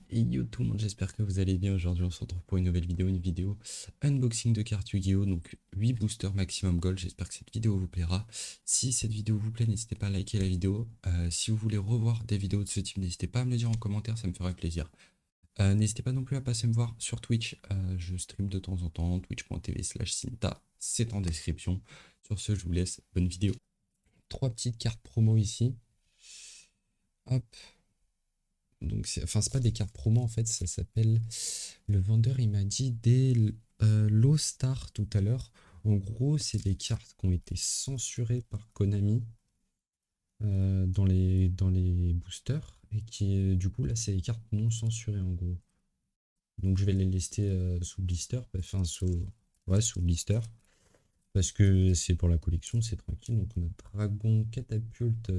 Et yo tout le monde, j'espère que vous allez bien. Aujourd'hui, on se retrouve pour une nouvelle vidéo, unboxing de cartes Yu-Gi-Oh! Donc 8 boosters maximum gold. J'espère que cette vidéo vous plaira. Si cette vidéo vous plaît, n'hésitez pas à liker la vidéo. Si vous voulez revoir des vidéos de ce type, n'hésitez pas à me le dire en commentaire, ça me ferait plaisir. N'hésitez pas non plus à passer me voir sur Twitch. Je stream de temps en temps, twitch.tv/Cinta. C'est en description. Sur ce, je vous laisse. Bonne vidéo. Trois petites cartes promo ici. Hop. Donc, c'est pas des cartes promo en fait, ça s'appelle. Le vendeur il m'a dit des Low Star tout à l'heure. En gros, c'est des cartes qui ont été censurées par Konami dans les boosters. Et qui, du coup, là, c'est des cartes non censurées en gros. Donc, je vais les lister sous blister, enfin, sous blister. Parce que c'est pour la collection, c'est tranquille. Donc, on a Dragon, Catapulte,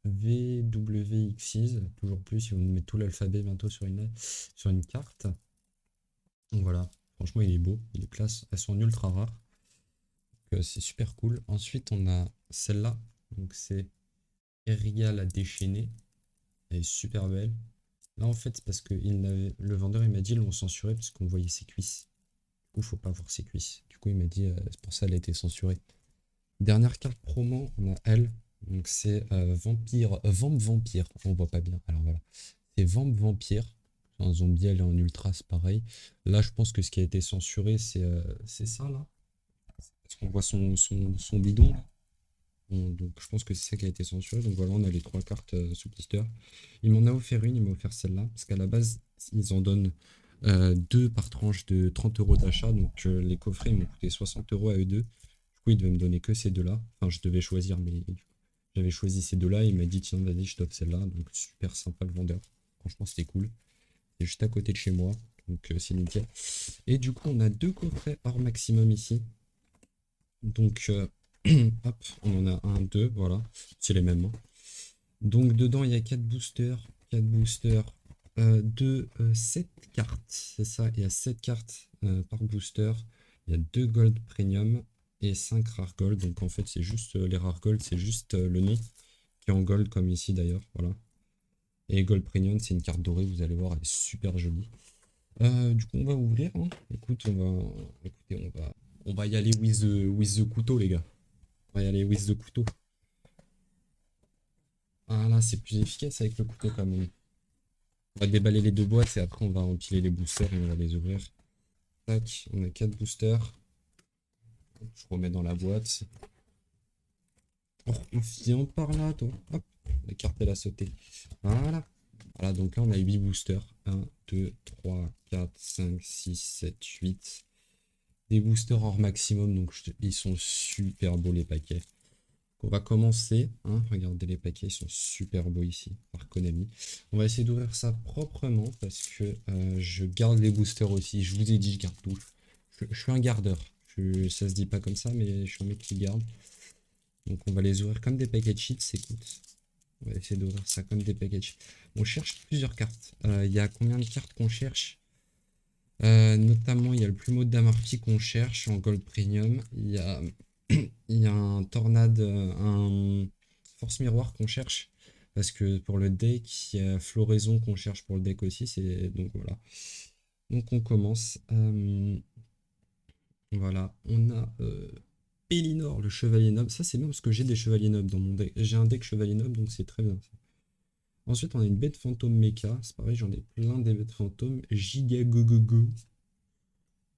VWXIS, toujours plus, ils vont nous mettre tout l'alphabet bientôt sur une carte. Donc voilà, franchement il est beau, il est classe, elles sont ultra rares, donc c'est super cool. Ensuite on a celle-là, donc c'est Eria la déchaînée, elle est super belle. Là en fait c'est parce que le vendeur il m'a dit ils l'ont censuré parce qu'on voyait ses cuisses. Du coup faut pas voir ses cuisses, du coup il m'a dit c'est pour ça elle a été censurée. Dernière carte promo, on a elle, donc c'est Vampire, Vamp Vampire, on voit pas bien, alors voilà. C'est Vamp Vampire, un zombie, elle est en ultra, c'est pareil. Là je pense que ce qui a été censuré c'est ça là. Parce qu'on voit son bidon là. Donc je pense que c'est ça qui a été censuré. Donc voilà, on a les trois cartes sous blister. Il m'en a offert une, il m'a offert celle-là. Parce qu'à la base, ils en donnent deux par tranche de 30 euros d'achat. Donc les coffrets m'ont coûté 60 euros à eux deux. Du coup, il devait me donner que ces deux-là. Enfin, je devais choisir, mais j'avais choisi ces deux-là. Il m'a dit, tiens, vas-y, je t'offre celle-là. Donc super sympa le vendeur. Franchement, c'était cool. C'est juste à côté de chez moi. Donc c'est nickel. Et du coup, on a deux coffrets hors maximum ici. Donc, hop, on en a un, deux, voilà, c'est les mêmes, hein. Donc, dedans, il y a 4 boosters, 7 cartes, c'est ça, il y a 7 cartes par booster. Il y a 2 gold premium et 5 rare gold. Donc, en fait, c'est juste les rare gold, c'est juste le nom qui est en gold, comme ici d'ailleurs, voilà. Et gold premium, c'est une carte dorée, vous allez voir, elle est super jolie. Du coup, on va ouvrir, hein. Écoute, écoutez, on va y aller with the couteau, les gars. On va y aller with the couteau. Ah là, c'est plus efficace avec le couteau quand même. On va déballer les deux boîtes et après on va empiler les boosters et on va les ouvrir. Tac, on a 4 boosters. Je remets dans la boîte. Oh, viens par là, toi. Hop, la carte elle a sauté. Voilà. Voilà, donc là on a 8 boosters. 1, 2, 3, 4, 5, 6, 7, 8. Des boosters hors maximum, donc ils sont super beaux les paquets. On va commencer, hein, regardez les paquets, ils sont super beaux ici, par Konami. On va essayer d'ouvrir ça proprement parce que je garde les boosters aussi. Je vous ai dit, je garde tout. Je suis un gardeur. Ça se dit pas comme ça, mais je suis un mec qui garde. Donc on va les ouvrir comme des paquets de cheats, écoute. On va essayer d'ouvrir ça comme des paquets de cheats. On cherche plusieurs cartes. Il y a combien de cartes qu'on cherche? Notamment, il y a le plumeau de Damarty qu'on cherche en gold premium. Il y a un tornade, un force miroir qu'on cherche. Parce que pour le deck, il y a floraison qu'on cherche pour le deck aussi. Donc voilà. Donc on commence. Voilà. On a Pélinor, le chevalier noble. Ça, c'est bien parce que j'ai des chevaliers nobles dans mon deck. J'ai un deck chevalier noble, donc c'est très bien. Ensuite, on a une bête fantôme mecha. C'est pareil, j'en ai plein des bêtes fantômes. Giga Go Go Go.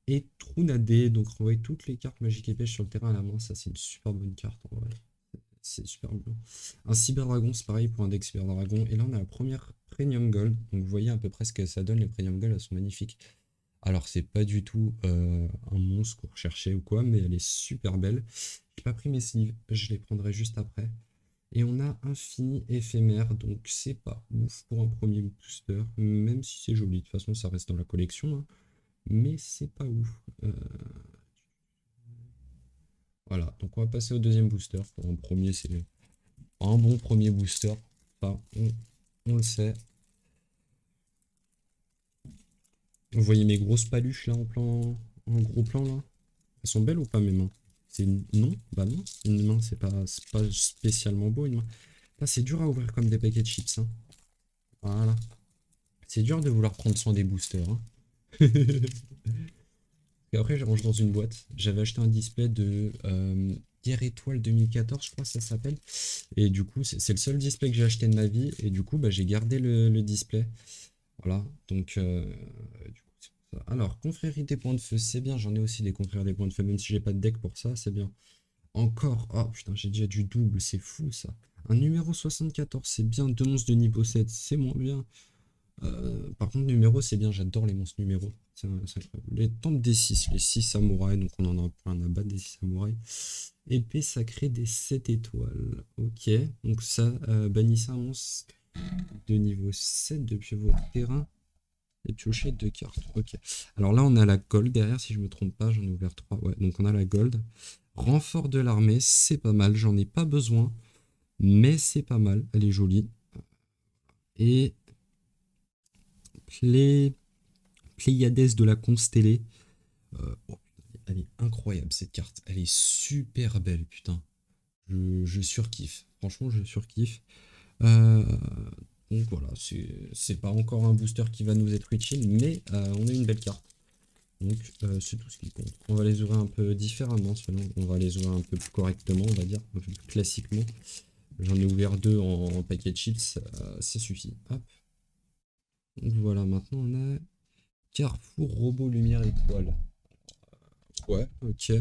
Et Trunade, donc renvoyer toutes les cartes magiques épées sur le terrain à la main, ça c'est une super bonne carte en vrai. C'est super bien. Un Cyberdragon, c'est pareil pour un deck Cyberdragon. Et là on a la première Premium Gold. Donc vous voyez à peu près ce que ça donne, les Premium Gold, elles sont magnifiques. Alors c'est pas du tout un monstre qu'on recherchait ou quoi, mais elle est super belle. J'ai pas pris mes sleeves, je les prendrai juste après. Et on a Infini éphémère, donc c'est pas ouf pour un premier booster, même si c'est joli. De toute façon ça reste dans la collection, hein, mais c'est pas ouf. Voilà, donc on va passer au deuxième booster. Pour un premier, c'est un bon premier booster. Enfin, on le sait. Vous voyez mes grosses paluches là en gros plan là. Elles sont belles ou pas mes mains? C'est une... Non, bah non. Une main, c'est pas spécialement beau une main. Là, c'est dur à ouvrir comme des paquets de chips, hein. Voilà. C'est dur de vouloir prendre soin des boosters. Hein. Et après, je range dans une boîte. J'avais acheté un display de Guerre Étoile 2014, je crois que ça s'appelle. Et du coup, c'est le seul display que j'ai acheté de ma vie. Et du coup, bah, j'ai gardé le display. Voilà. Donc, du coup, c'est pour ça. Alors, confrérie des points de feu, c'est bien. J'en ai aussi des confrères des points de feu. Même si j'ai pas de deck pour ça, c'est bien. Encore. Oh putain, j'ai déjà du double. C'est fou ça. Un numéro 74, c'est bien. Deux monstres de niveau 7, c'est moins bien. Par contre, numéro, c'est bien, j'adore les monstres numéros. Les temples des 6, les 6 samouraïs, donc on en a plein à battre des 6 samouraïs. Épée sacrée des 7 étoiles. Ok, donc ça, bannissez un monstre de niveau 7 depuis votre terrain et piochez 2 cartes. Ok, alors là, on a la gold derrière, si je me trompe pas, j'en ai ouvert 3. Ouais, donc on a la gold. Renfort de l'armée, c'est pas mal, j'en ai pas besoin, mais c'est pas mal, elle est jolie. Et les Pléiades de la Constellée. Oh, elle est incroyable cette carte. Elle est super belle, putain. Je surkiffe. Franchement, je surkiffe. Euh, donc voilà, c'est pas encore un booster qui va nous être utile, mais on a une belle carte. Donc c'est tout ce qui compte. On va les ouvrir un peu différemment, selon. On va les ouvrir un peu plus correctement, on va dire, un peu plus classiquement. J'en ai ouvert 2 en paquet de chips, ça suffit. Hop. Donc voilà, maintenant on a Carrefour Robot Lumière Étoile. Ouais, ok.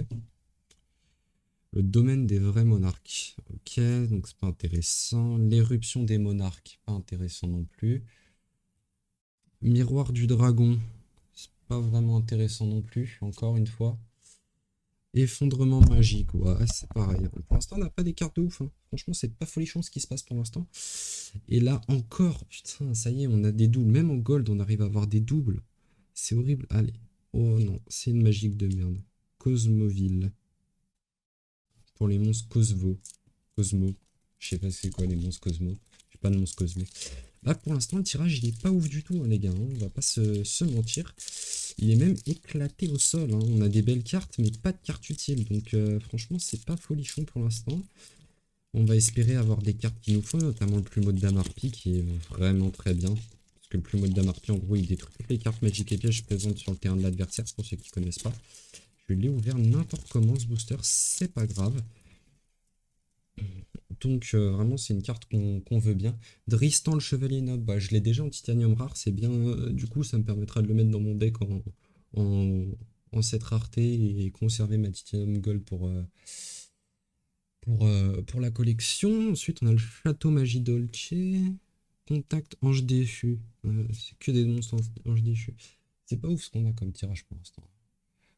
Le domaine des vrais monarques. Ok, donc c'est pas intéressant. L'éruption des monarques, pas intéressant non plus. Miroir du dragon, c'est pas vraiment intéressant non plus, encore une fois. Effondrement magique, ouais, c'est pareil. Pour l'instant, on n'a pas des cartes de ouf. Hein. Franchement, c'est pas folichon ce qui se passe pour l'instant. Et là encore, putain, ça y est, on a des doubles. Même en gold, on arrive à avoir des doubles. C'est horrible. Allez. Oh non, c'est une magique de merde. Cosmoville. Pour les monstres Cosmo. Je sais pas c'est quoi les monstres Cosmo. J'ai pas de monstre Cosmo. Là pour l'instant le tirage il est pas ouf du tout hein, les gars. Hein. On va pas se mentir. Il est même éclaté au sol. Hein. On a des belles cartes mais pas de cartes utiles. Donc franchement c'est pas folichon pour l'instant. On va espérer avoir des cartes qu'il nous faut, notamment le plumeau de Damarpi qui est vraiment très bien. Parce que le plumeau de Damarpi en gros il détruit toutes les cartes magiques et pièges présentes sur le terrain de l'adversaire pour ceux qui connaissent pas. Je l'ai ouvert n'importe comment ce booster, c'est pas grave. Donc vraiment c'est une carte qu'on veut bien. Dristan le chevalier noble, bah, je l'ai déjà en titanium rare, c'est bien. Du coup ça me permettra de le mettre dans mon deck en, en cette rareté et conserver ma titanium gold pour la collection. Ensuite on a le château magie dolce. Contact ange déchu. C'est que des monstres ange déchu. C'est pas ouf ce qu'on a comme tirage pour l'instant.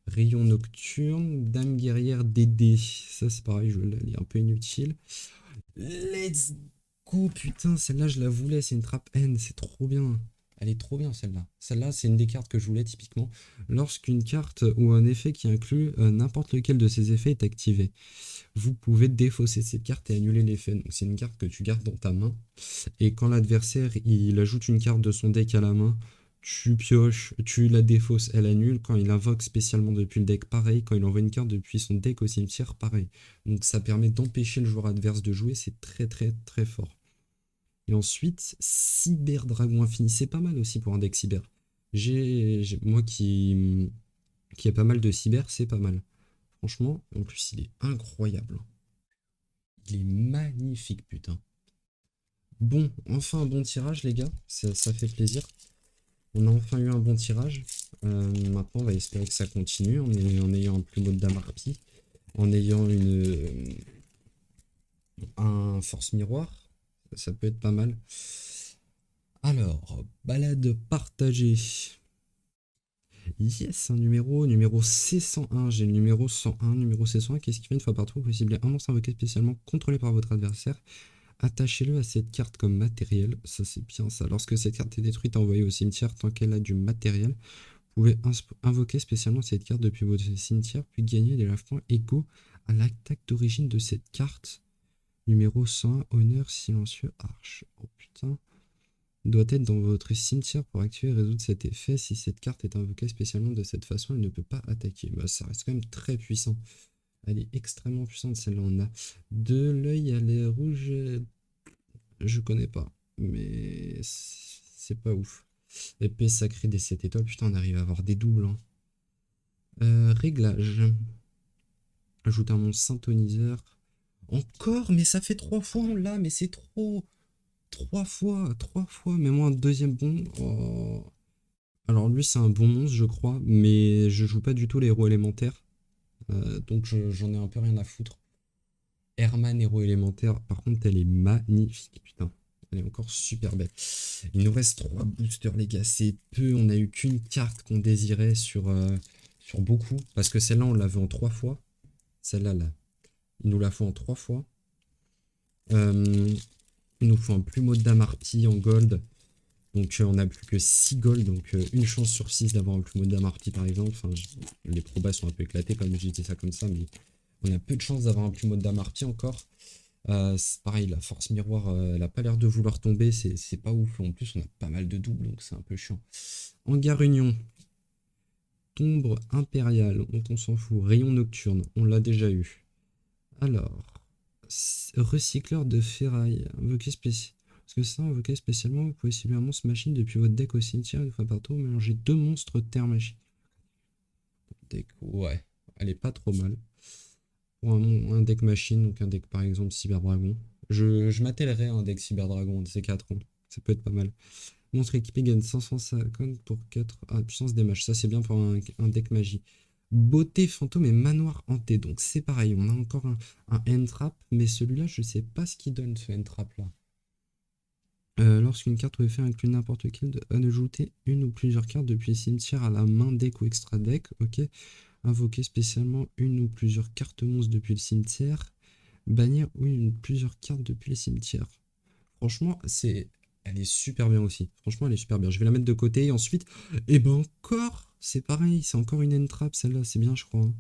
Rayon nocturne, dame guerrière DD. Ça c'est pareil, je l'ai un peu inutile. Let's go, putain, celle-là je la voulais, c'est une trap N, c'est trop bien. Elle est trop bien celle-là. Celle-là, c'est une des cartes que je voulais typiquement. Lorsqu'une carte ou un effet qui inclut n'importe lequel de ces effets est activé, vous pouvez défausser cette carte et annuler l'effet. Donc c'est une carte que tu gardes dans ta main. Et quand l'adversaire il ajoute une carte de son deck à la main, tu pioches, tu la défausses, elle annule. Quand il invoque spécialement depuis le deck, pareil. Quand il envoie une carte depuis son deck au cimetière, pareil. Donc ça permet d'empêcher le joueur adverse de jouer, c'est très très très fort. Et ensuite, Cyber Dragon Infini, c'est pas mal aussi pour un deck cyber. Moi qui a pas mal de cyber, c'est pas mal. Franchement, en plus il est incroyable. Il est magnifique, putain. Bon, enfin un bon tirage les gars, ça fait plaisir. On a enfin eu un bon tirage. Maintenant, on va espérer que ça continue en ayant un plumeau de Damarpi, en ayant un force miroir. Ça peut être pas mal. Alors, balade partagée. Yes, un numéro C101. J'ai le numéro 101, numéro C101. Qu'est-ce qui fait une fois par tour? Vous ciblez un monstre invoqué spécialement contrôlé par votre adversaire. Attachez-le à cette carte comme matériel. Ça, c'est bien ça. Lorsque cette carte est détruite, envoyée au cimetière tant qu'elle a du matériel. Vous pouvez invoquer spécialement cette carte depuis votre cimetière, puis gagner des life points égaux à l'attaque d'origine de cette carte. Numéro 100, honneur silencieux arche. Oh putain. Doit être dans votre cimetière pour activer et résoudre cet effet. Si cette carte est invoquée spécialement de cette façon, elle ne peut pas attaquer. Bah, ça reste quand même très puissant. Elle est extrêmement puissante celle-là. On a de l'œil à l'air rouge. Je connais pas. Mais c'est pas ouf. Épée sacrée des 7 étoiles. Putain, on arrive à avoir des doubles. Hein. Réglage. Ajouter un monstre synthoniseur. Encore? Mais ça fait 3 fois on l'a, mais c'est trop. 3 fois, 3 fois. Mets-moi un deuxième bon. Oh. Alors lui, c'est un bon monstre, je crois, mais je joue pas du tout les héros élémentaires. Donc j'en ai un peu rien à foutre. Herman, héros élémentaire, par contre, elle est magnifique, putain. Elle est encore super belle. Il nous reste 3 boosters, les gars. C'est peu. On a eu qu'une carte qu'on désirait sur beaucoup. Parce que celle-là, on l'avait en 3 fois. Celle-là, là. Il nous la faut en 3 fois. Il nous faut un plumeau de Damarty en gold. Donc on n'a plus que 6 gold. Donc une chance sur 6 d'avoir un plumeau de Damarty par exemple. Enfin, les probas sont un peu éclatés comme je disais ça comme ça. Mais on a peu de chance d'avoir un plumeau de Damarty encore. C'est pareil, la force miroir, elle a pas l'air de vouloir tomber. C'est pas ouf. En plus, on a pas mal de doubles. Donc c'est un peu chiant. Hangar Union. Tombre impériale. Donc on s'en fout. Rayon nocturne. On l'a déjà eu. Alors. Recycleur de ferraille. Invoqué spécial. Parce que ça, invoqué spécialement, vous pouvez cibler un monstre machine depuis votre deck au cimetière une fois par tour. Mélangez 2 monstres terre machine. Deck, ouais. Elle est pas trop mal. Pour un deck machine, donc un deck par exemple Cyber Dragon. Je m'attellerai à un deck Cyber Dragon de ces 4 ans. Ça peut être pas mal. Monstre équipé gagne 550 pour 4. Ah, puissance des mages. Ça, c'est bien pour un deck magie. Beauté fantôme et manoir hanté. Donc, c'est pareil. On a encore un end-trap. Mais celui-là, je sais pas ce qu'il donne, ce end-trap-là. Lorsqu'une carte ou effet inclut n'importe quel, ajouter une ou plusieurs cartes depuis le cimetière à la main deck ou extra deck. Ok. Invoquer spécialement une ou plusieurs cartes monstres depuis le cimetière. Bannir une ou plusieurs cartes depuis le cimetière. Franchement, elle est super bien aussi. Franchement, elle est super bien. Je vais la mettre de côté. Et ensuite, et ben encore, c'est pareil. C'est encore une end trap, celle-là. C'est bien, je crois. Hein.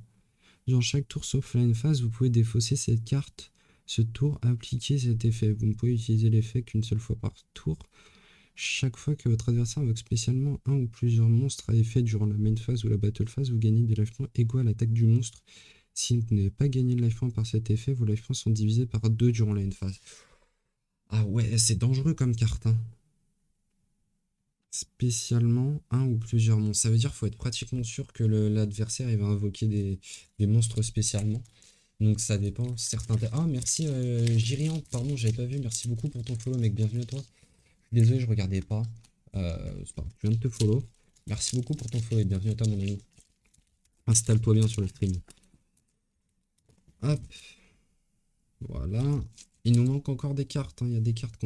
Genre, chaque tour sauf la end phase, vous pouvez défausser cette carte. Ce tour, appliquer cet effet. Vous ne pouvez utiliser l'effet qu'une seule fois par tour. Chaque fois que votre adversaire invoque spécialement un ou plusieurs monstres à effet durant la main phase ou la battle phase, vous gagnez des life points égaux à l'attaque du monstre. Si vous n'avez pas gagné de life points par cet effet, vos life points sont divisés par 2 durant la end phase. Ah ouais, c'est dangereux comme carte. Hein. Spécialement un ou plusieurs monstres. Ça veut dire qu'il faut être pratiquement sûr que l'adversaire va invoquer des monstres spécialement. Donc ça dépend. Certains. Ah merci Girian, pardon, j'avais pas vu. Merci beaucoup pour ton follow, mec. Bienvenue à toi. Désolé, je regardais pas. C'est pas grave, je viens de te follow. Merci beaucoup pour ton follow et bienvenue à toi, mon ami. Installe-toi bien sur le stream. Hop. Voilà. Il nous manque encore des cartes. Hein. Il y a des cartes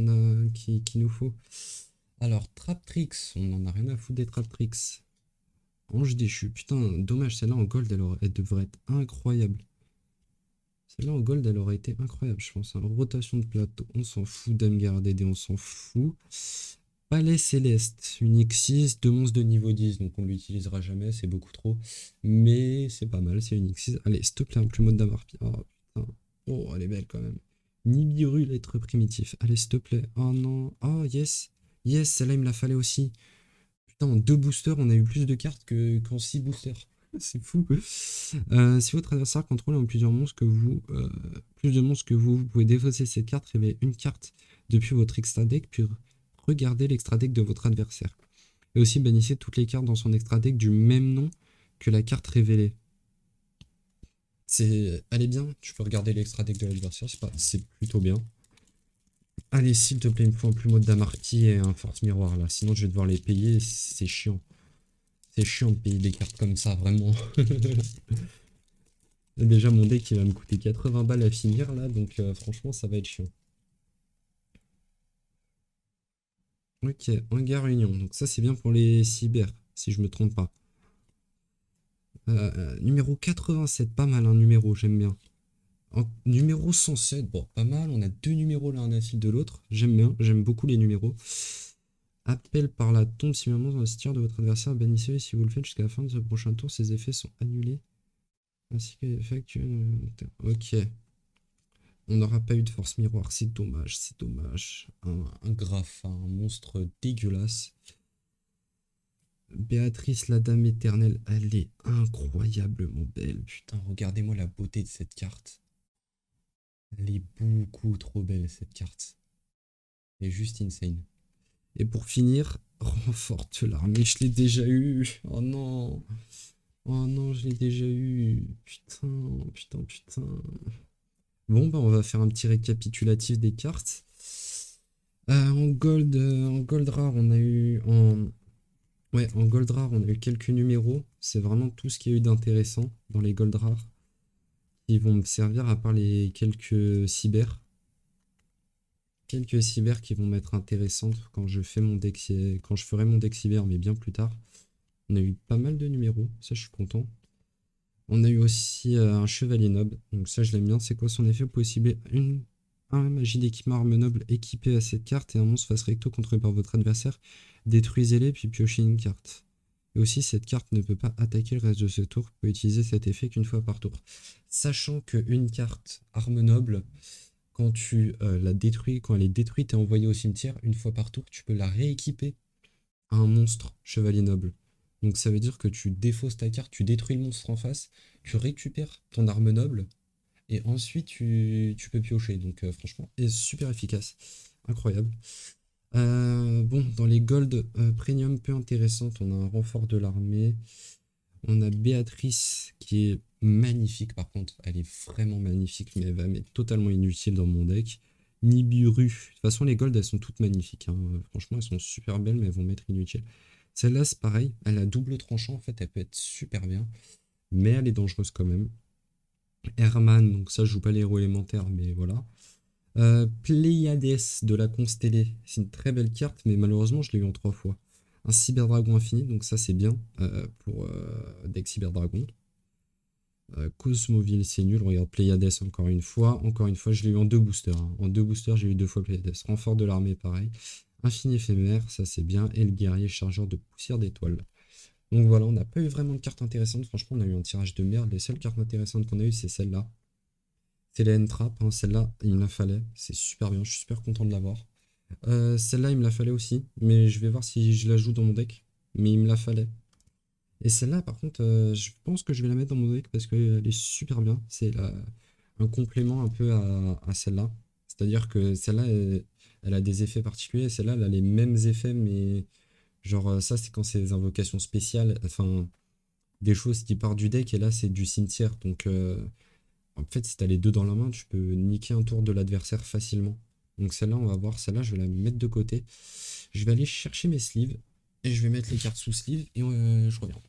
qu'il nous faut. Alors, Traptrix. On n'en a rien à foutre des Traptrix. Ange déchu. Putain, dommage. Celle-là en gold, elle devrait être incroyable. Celle-là en gold, elle aurait été incroyable, je pense. Hein. Rotation de plateau. On s'en fout. Dame Gardédé, on s'en fout. Palais Céleste. Unique 6. 2 monstres de niveau 10. Donc, on ne l'utilisera jamais. C'est beaucoup trop. Mais c'est pas mal. C'est unique 6. Allez, s'il te plaît, un plumeau de Damarpi. Oh, putain. Oh, elle est belle quand même. Nibiru, l'être primitif. Allez, s'il te plaît. Oh non. Oh, yes. Yes, celle-là, il me la fallait aussi. Putain, en 2 boosters, on a eu plus de cartes qu'en 6 boosters. C'est fou. Si votre adversaire contrôle en plusieurs monstres que vous, plus de monstres que vous pouvez défausser cette carte, révéler une carte depuis votre extra deck, puis regardez l'extra deck de votre adversaire. Et aussi bannissez toutes les cartes dans son extra deck du même nom que la carte révélée. Elle est bien, tu peux regarder l'extra deck de l'adversaire, c'est plutôt bien. Allez, s'il te plaît, il me faut un plumeau de Damarty et un force miroir là, sinon je vais devoir les payer, c'est chiant. C'est chiant de payer des cartes comme ça, vraiment. Déjà, mon deck il va me coûter 80 balles à finir là, donc franchement, ça va être chiant. Ok, hangar union. Donc, ça, c'est bien pour les cyber, si je me trompe pas. Numéro 87, pas mal, un numéro, j'aime bien. Numéro 107, bon, pas mal. On a 2 numéros l'un à fil de l'autre. J'aime bien, j'aime beaucoup les numéros. Appel par la tombe, si un monstre dans le cimetière de votre adversaire, bannissez-le. Si vous le faites jusqu'à la fin de ce prochain tour, ses effets sont annulés. Ainsi que l'effet actuel. Ok. On n'aura pas eu de force miroir, c'est dommage, c'est dommage. Un graffin, un monstre dégueulasse. Béatrice, la dame éternelle, elle est incroyablement belle. Putain, regardez-moi la beauté de cette carte. Elle est beaucoup trop belle, cette carte. Elle est juste insane. Et pour finir, Renfort de l'armée, je l'ai déjà eu. Oh non. Oh non, je l'ai déjà eu. Putain, putain, putain. Bon, bah, on va faire un petit récapitulatif des cartes. En gold rare, on a eu ouais, en gold rare, on a eu quelques numéros. C'est vraiment tout ce qu'il y a eu d'intéressant dans les gold rares qui vont me servir à part les quelques cyber. Quelques cyber qui vont m'être intéressantes quand je fais mon deck, quand je ferai mon deck cyber, mais bien plus tard. On a eu pas mal de numéros, ça je suis content. On a eu aussi un chevalier noble, donc ça je l'aime bien. C'est quoi son effet? Vous pouvez cibler un magie d'équipement arme noble équipé à cette carte et un monstre face recto contrôlé par votre adversaire. Détruisez-les puis piochez une carte. Et aussi cette carte ne peut pas attaquer le reste de ce tour. Vous pouvez utiliser cet effet qu'une fois par tour. Sachant qu'une carte arme noble, quand tu la détruis, quand elle est détruite et envoyée au cimetière, une fois par tour, tu peux la rééquiper à un monstre chevalier noble. Donc ça veut dire que tu défausses ta carte, tu détruis le monstre en face, tu récupères ton arme noble, et ensuite tu peux piocher. Donc franchement, est super efficace. Incroyable. Bon, dans les gold premium peu intéressantes, on a un renfort de l'armée. On a Béatrice qui est magnifique par contre. Elle est vraiment magnifique, mais elle va m'être totalement inutile dans mon deck. Nibiru. De toute façon, les golds, elles sont toutes magnifiques, hein. Franchement, elles sont super belles, mais elles vont m'être inutiles. Celle-là, c'est pareil. Elle a double tranchant. En fait, elle peut être super bien, mais elle est dangereuse quand même. Herman, donc ça, je joue pas les héros élémentaires, mais voilà. Pléiades de la Constellée. C'est une très belle carte, mais malheureusement, je l'ai eu en 3 fois. Un Cyberdragon infini, donc ça, c'est bien pour deck Cyberdragon. Cosmoville, c'est nul. Regarde, Pléiades encore une fois. Encore une fois, je l'ai eu en 2 boosters, hein. En 2 boosters, j'ai eu 2 fois Pléiades. Renfort de l'armée, pareil. Infini éphémère, ça c'est bien. Et le guerrier chargeur de poussière d'étoiles. Donc voilà, on n'a pas eu vraiment de cartes intéressantes. Franchement, on a eu un tirage de merde. Les seules cartes intéressantes qu'on a eues, c'est celle-là. C'est la N-Trap, hein. Celle-là, il me la fallait. C'est super bien, je suis super content de l'avoir. Celle-là, il me la fallait aussi. Mais je vais voir si je la joue dans mon deck. Mais il me la fallait. Et celle-là, par contre, je pense que je vais la mettre dans mon deck parce qu'elle est super bien. C'est un complément un peu à celle-là. C'est-à-dire que celle-là, elle a des effets particuliers. Celle-là, elle a les mêmes effets, mais genre ça, c'est quand c'est des invocations spéciales. Enfin, des choses qui partent du deck. Et là, c'est du cimetière. Donc, en fait, si t'as les deux dans la main, tu peux niquer un tour de l'adversaire facilement. Donc celle-là, on va voir. Celle-là, je vais la mettre de côté. Je vais aller chercher mes sleeves. Et je vais mettre les cartes sous sleeve. Et je reviens.